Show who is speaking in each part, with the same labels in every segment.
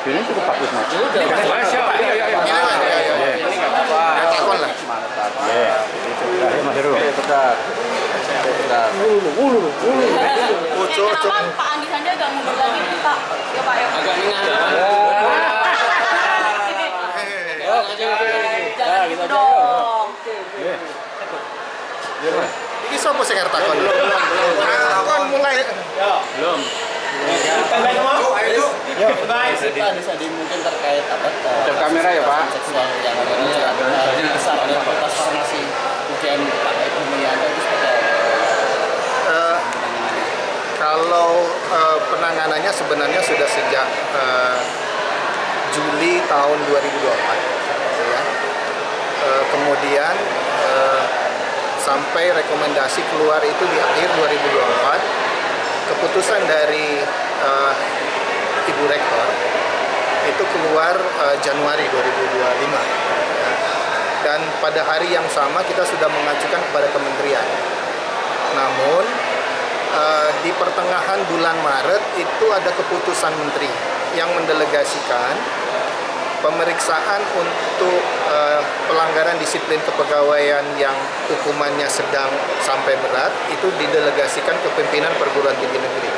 Speaker 1: Ini cukup bagus mas.
Speaker 2: Siapa? Ini nggak apa-apa. Telepon lah.
Speaker 1: Terakhir Mas Heru.
Speaker 3: Kenapa Pak Andi Sandi agak mundur lagi nih Pak? Ya Pak ya.
Speaker 2: Agak ningan.
Speaker 3: Jangan gitu dong.
Speaker 2: Ini siapa sih ngerti takon? Takon mulai.
Speaker 1: Belum.
Speaker 4: Tadi mungkin terkait apa?
Speaker 1: Kamera ya Pak.
Speaker 4: Seksual yang ada besar ada fakultas farmasi UGM Pak Edi Mulyanto itu seperti apa?
Speaker 2: Kalau penanganannya sebenarnya sudah sejak Juli tahun 2024, ya. Kemudian sampai rekomendasi keluar itu di akhir 2024, keputusan dari Ibu Rektor itu keluar Januari 2025, ya. Dan pada hari yang sama kita sudah mengajukan kepada kementerian. Namun di pertengahan bulan Maret itu ada keputusan menteri yang mendelegasikan pemeriksaan untuk pelanggaran disiplin kepegawaian yang hukumannya sedang sampai berat itu didelegasikan ke pimpinan perguruan tinggi negeri.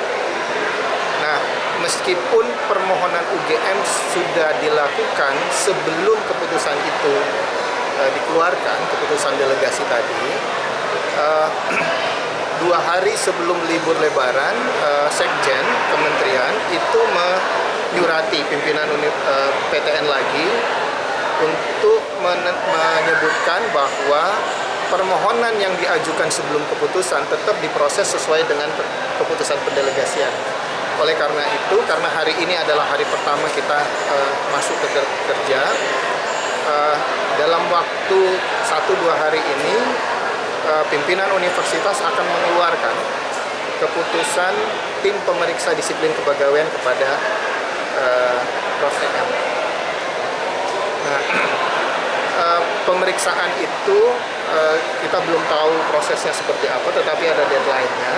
Speaker 2: Nah, meskipun permohonan UGM sudah dilakukan sebelum keputusan itu dikeluarkan, keputusan delegasi tadi, 2 hari sebelum libur Lebaran, Sekjen Kementerian itu menyurati pimpinan PTN lagi untuk menyebutkan bahwa permohonan yang diajukan sebelum keputusan tetap diproses sesuai dengan keputusan pendelegasian. Oleh karena itu, karena hari ini adalah hari pertama kita masuk ke kerja, dalam waktu 1-2 hari ini pimpinan universitas akan mengeluarkan keputusan tim pemeriksa disiplin kepegawaian kepada Prof. EM. Nah, pemeriksaan itu kita belum tahu prosesnya seperti apa, tetapi ada deadline-nya.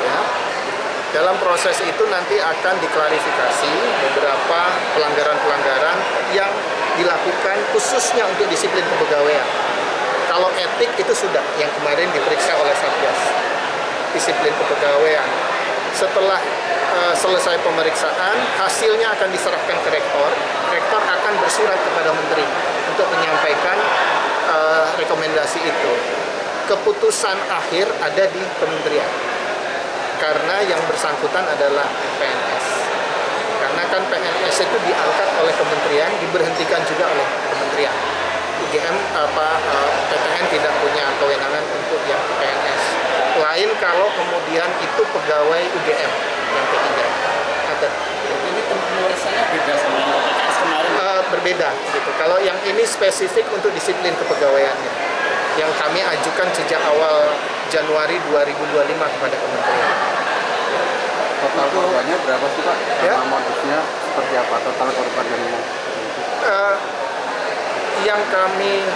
Speaker 2: Ya. Dalam proses itu nanti akan diklarifikasi beberapa pelanggaran-pelanggaran yang dilakukan khususnya untuk disiplin kepegawaian. Kalau etik itu sudah yang kemarin diperiksa oleh Satgas disiplin kepegawaian. Setelah selesai pemeriksaan, hasilnya akan diserahkan ke rektor. Rektor akan bersurat kepada menteri untuk menyampaikan rekomendasi itu. Keputusan akhir ada di kementerian. Karena yang bersangkutan adalah PNS. Karena kan PNS itu diangkat oleh kementerian, diberhentikan juga oleh kementerian. UGM PTN tidak punya kewenangan untuk yang PNS. Lain kalau kemudian itu pegawai UGM yang P3.
Speaker 4: Ini pemeriksanya beda sama yang PKS kemarin.
Speaker 2: Berbeda gitu. Kalau yang ini spesifik untuk disiplin kepegawaiannya, yang kami ajukan sejak awal Januari 2025 kepada kementerian.
Speaker 1: Total korbannya berapa sih Pak?
Speaker 2: Ya?
Speaker 1: Sama modusnya seperti apa? Total korban
Speaker 2: yang kami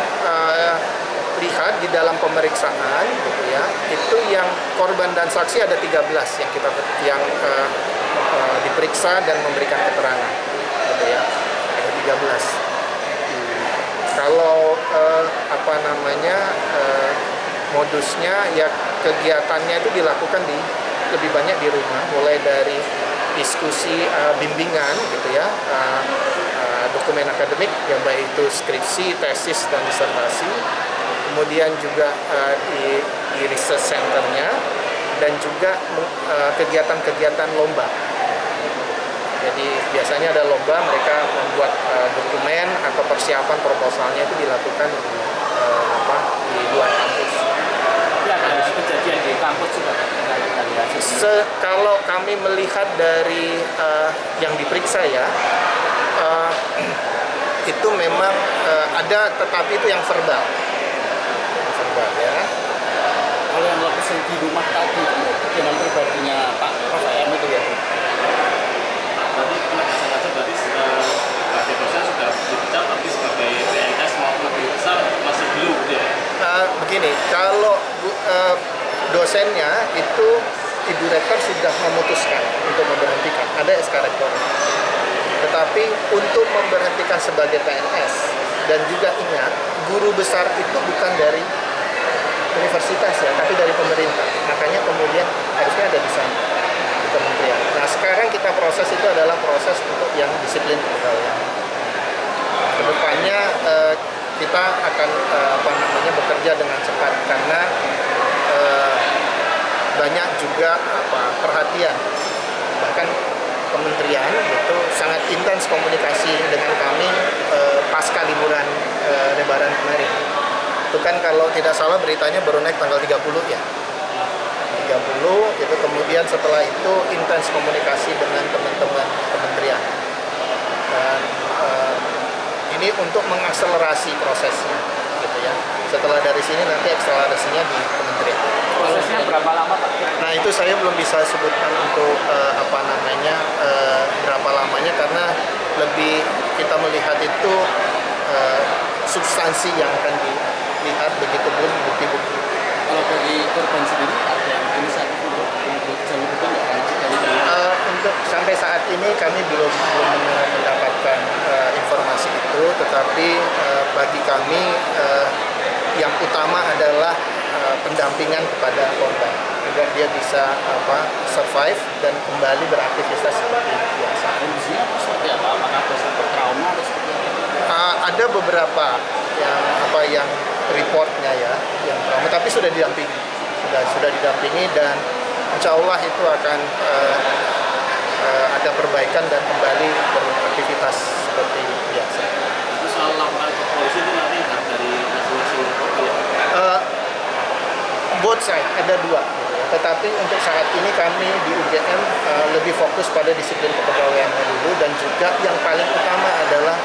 Speaker 2: lihat di dalam pemeriksaan, gitu ya, itu yang korban dan saksi ada 13 yang diperiksa dan memberikan keterangan, gitu ya, ada 13. Kalau modusnya ya kegiatannya itu dilakukan lebih banyak di rumah, mulai dari diskusi bimbingan, gitu ya. Dokumen akademik, yang baik itu skripsi, tesis, dan disertasi, kemudian juga di research centernya, dan juga kegiatan-kegiatan lomba. Jadi biasanya ada lomba, mereka membuat dokumen atau persiapan proposalnya itu dilakukan di luar kampus.
Speaker 4: Tapi ada kejadian di kampus juga.
Speaker 2: Kalau kami melihat dari yang diperiksa ya, itu memang ada, tetapi itu yang verbal ya.
Speaker 4: Kalau yang lokasi di rumah tadi itu kejadian pribadinya Pak Prof. EM itu ya.
Speaker 5: Berarti penegasan aja berarti Pak Deposnya sudah dipecat, tapi sebagai PNS maupun lebih besar masih belum gitu ya?
Speaker 2: Begini, kalau dosennya itu Ibu Rektor sudah memutuskan untuk memberhentikan, ada SK Rektor. Tetapi untuk memberhentikan sebagai PNS, dan juga ingat, guru besar itu bukan dari universitas ya, tapi dari pemerintah. Makanya kemudian harusnya ada di sana, di kementerian. Nah sekarang kita proses itu adalah proses untuk yang disiplin kepegawaian. Kedepannya kita akan bekerja dengan cepat karena banyak juga perhatian, bahkan kementerian itu sangat intens komunikasi dengan kami pasca liburan Lebaran kemarin. Itu kan kalau tidak salah beritanya baru naik tanggal 30 ya. 30 itu, kemudian setelah itu intens komunikasi dengan teman-teman kementerian. Dan ini untuk mengakselerasi prosesnya gitu ya. Setelah dari sini nanti akselerasinya di kementerian.
Speaker 1: Prosesnya berapa lama Pak?
Speaker 2: Nah itu saya belum bisa sebutkan untuk berapa lamanya, karena lebih kita melihat itu substansi yang akan dilihat, begitu pun bukti-bukti.
Speaker 4: Kalau bagi korban sendiri ada inisiatif untuk jalur hukum nggak?
Speaker 2: Untuk sampai saat ini kami belum mendapatkan informasi itu, tetapi bagi kami yang utama adalah pendampingan kepada korban agar dia bisa survive dan kembali beraktivitas seperti biasa.
Speaker 4: Kondisinya seperti apa? Apakah ada sempat trauma atau seperti apa?
Speaker 2: Ada beberapa yang reportnya ya, yang trauma, tapi sudah didampingi, sudah didampingi, dan insya Allah itu akan ada perbaikan dan kembali beraktivitas seperti biasa.
Speaker 5: Itu soal laporan ke polisi itu nanti dari masing-masing korban ya?
Speaker 2: Both side, ada dua gitu ya. Tetapi untuk saat ini kami di UGM lebih fokus pada disiplin kepegawaian dulu, dan juga yang paling utama adalah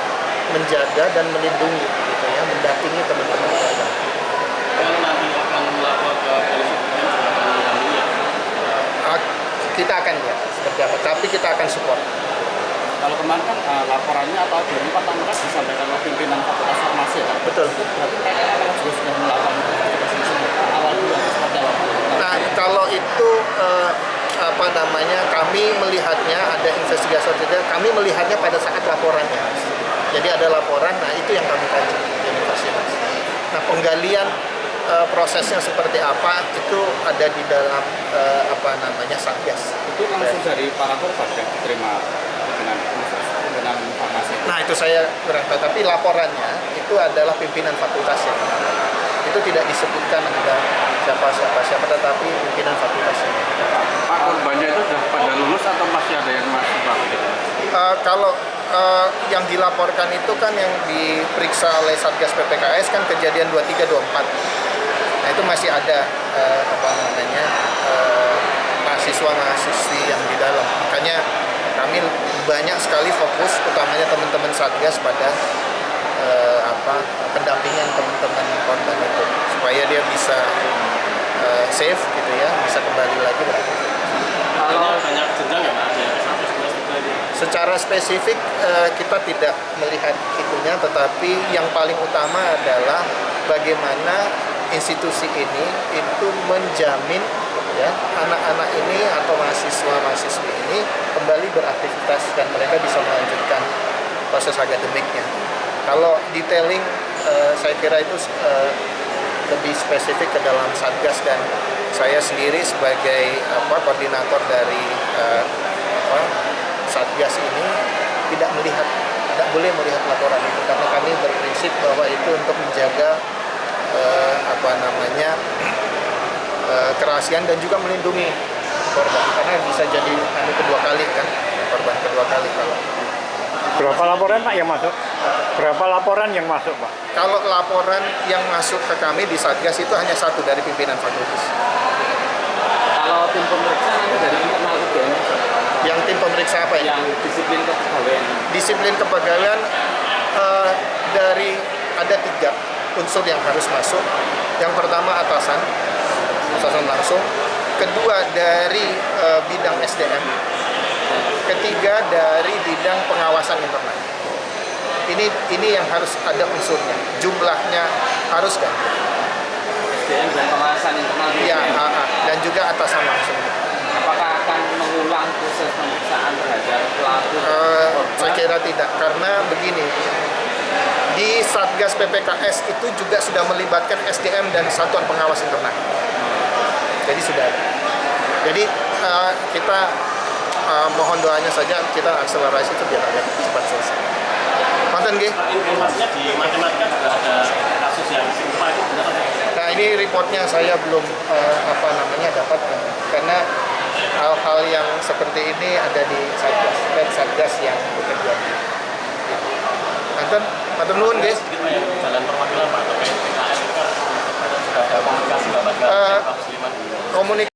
Speaker 2: menjaga dan melindungi gitu ya, mendampingi teman-teman korban.
Speaker 5: Kalau nanti akan melapor ke polisi juga akan mendampingi ya?
Speaker 2: Kita akan lihat seperti apa, tapi kita akan support.
Speaker 4: Kalau kemarin kan laporannya atau dari Pak Tangkas disampaikan oleh pimpinan Fakultas Farmasi ya?
Speaker 2: Betul.
Speaker 4: Berarti mereka juga sudah melakukan investigasi awal dulu seperti apa?
Speaker 2: Nah, kalau itu kami melihatnya ada investigasi atau tidak, kami melihatnya pada saat laporannya. Jadi ada laporan, nah itu yang kami kaji di universitas. Nah, penggalian prosesnya seperti apa itu ada di dalam Satgas.
Speaker 4: Itu langsung dari para korban yang diterima pimpinan farmasi.
Speaker 2: Nah, itu saya kurang tahu, tapi laporannya itu adalah pimpinan fakultas yang itu tidak disebutkan ada siapa, tetapi pimpinan fakultas.
Speaker 1: Pak, korbannya itu sudah pada lulus atau masih ada yang masih Pak?
Speaker 2: Kalau yang dilaporkan itu kan yang diperiksa oleh Satgas PPKS kan kejadian 23-24. Nah, itu masih ada mahasiswa-mahasiswi yang di dalam. Makanya kami banyak sekali fokus, utamanya teman-teman Satgas pada pendampingan teman-teman korban itu, supaya dia bisa safe gitu ya, bisa kembali lagi beraktivitas.
Speaker 5: Kalau banyak jenjang ya Pak, ada yang 1, 2, 3 ini.
Speaker 2: Secara spesifik kita tidak melihat itunya, tetapi yang paling utama adalah bagaimana institusi ini itu menjamin ya anak-anak ini atau mahasiswa-mahasiswi ini kembali beraktivitas dan mereka bisa melanjutkan proses akademiknya. Kalau detailing saya kira itu lebih spesifik ke dalam Satgas, dan saya sendiri sebagai koordinator dari Satgas ini tidak boleh melihat laporan itu, karena kami berprinsip bahwa itu untuk menjaga kerahasiaan dan juga melindungi korban, karena bisa jadi kedua kali kan, korban kedua kali.
Speaker 6: Berapa laporan Pak yang masuk? Berapa laporan yang masuk Pak?
Speaker 2: Kalau laporan yang masuk ke kami di Satgas itu hanya satu dari pimpinan fakultas.
Speaker 4: Kalau tim pemeriksa nanti dari internal UGM.
Speaker 2: Yang tim pemeriksa apa ya?
Speaker 4: Yang disiplin kepegawaian.
Speaker 2: Disiplin kepegawaian dari ada 3 unsur yang harus masuk. Yang pertama atasan langsung. Kedua dari bidang SDM. Ketiga dari bidang pengawasan internal. Ini yang harus ada unsurnya. Jumlahnya harus kan?
Speaker 4: SDM dan pengawasan internal.
Speaker 2: Iya, dan juga atasan langsung.
Speaker 4: Apakah akan mengulang proses pemeriksaan terhadap pelaku?
Speaker 2: Saya kira tidak, karena begini, di Satgas PPKS itu juga sudah melibatkan SDM dan Satuan Pengawas Internal. Jadi sudah ada. Jadi kita mohon doanya saja, kita akselerasi itu biar agak cepat selesai. Mantan G.
Speaker 5: Informasinya di matematika juga ada kasus yang serupa itu benar apa?
Speaker 2: Nah ini reportnya saya belum dapatkan, karena hal-hal yang seperti ini ada di Satgas dan Satgas yang bekerja. Mantan nuhun guys.
Speaker 5: Sedikit Pak, yang jalan perwakilan Pak terkait PKS itu kan sudah ada komunikasi Bapak dengan Pak Musliman.